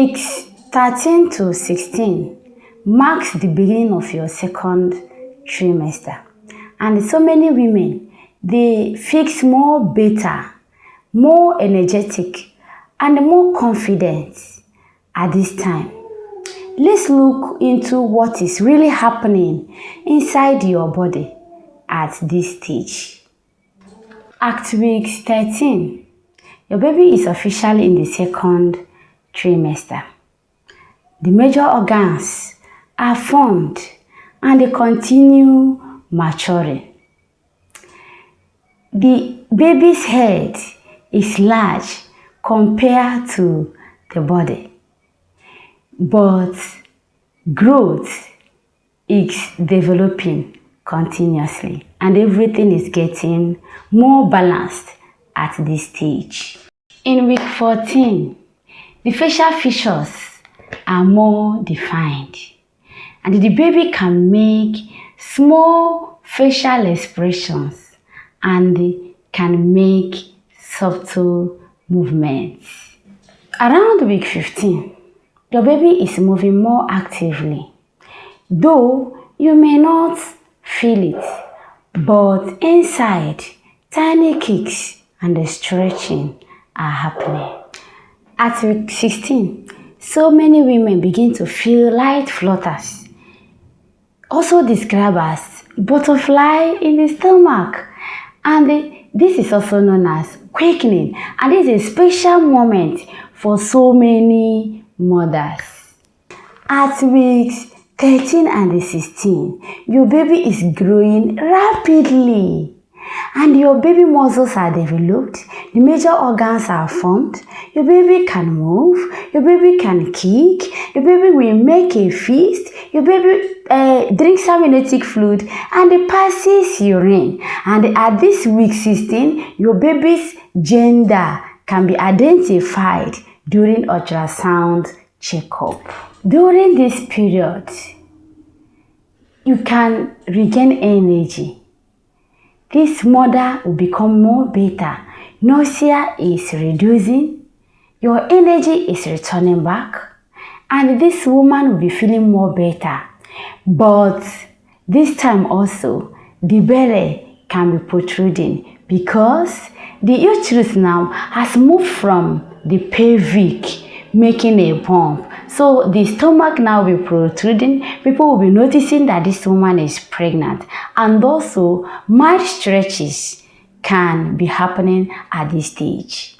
Weeks 13 to 16 marks the beginning of your second trimester. And so many women, they feel more better, more energetic, and more confident at this time. Let's look into what is really happening inside your body at this stage. At week 13, your baby is officially in the second trimester. The major organs are formed and they continue maturing. The baby's head is large compared to the body, but growth is developing continuously and everything is getting more balanced at this stage. In week 14, the facial features are more defined and the baby can make small facial expressions and can make subtle movements. Around week 15, your baby is moving more actively, though you may not feel it, but inside, tiny kicks and the stretching are happening. At week 16, so many women begin to feel light flutters, also described as butterfly in the stomach, and this is also known as quickening, and this is a special moment for so many mothers. At weeks 13 and 16, your baby is growing rapidly and your baby muscles are developed, the major organs are formed, your baby can move, your baby can kick, your baby will make a fist, your baby drinks amniotic fluid and it passes urine. And at this week 16, your baby's gender can be identified during ultrasound checkup. During this period, you can regain energy. This mother will become more better. Nausea is reducing. Your energy is returning back. And this woman will be feeling more better. But this time also, the belly can be protruding because the uterus now has moved from the pelvic, making a bump. So the stomach now will be protruding. People will be noticing that this woman is pregnant. And also, mild stretches can be happening at this stage.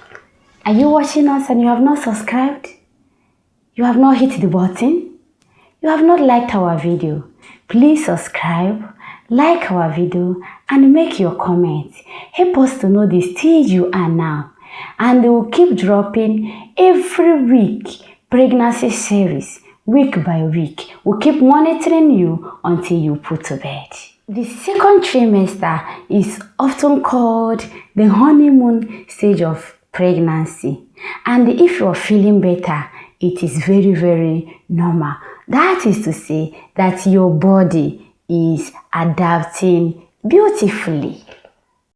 Are you watching us and you have not subscribed? You have not hit the button? You have not liked our video? Please subscribe, like our video, and make your comments. Help us to know the stage you are now. And they will keep dropping every week pregnancy series, week by week. We'll keep monitoring you until you put to bed. The second trimester is often called the honeymoon stage of pregnancy. And if you're feeling better, it is very, very normal. That is to say that your body is adapting beautifully.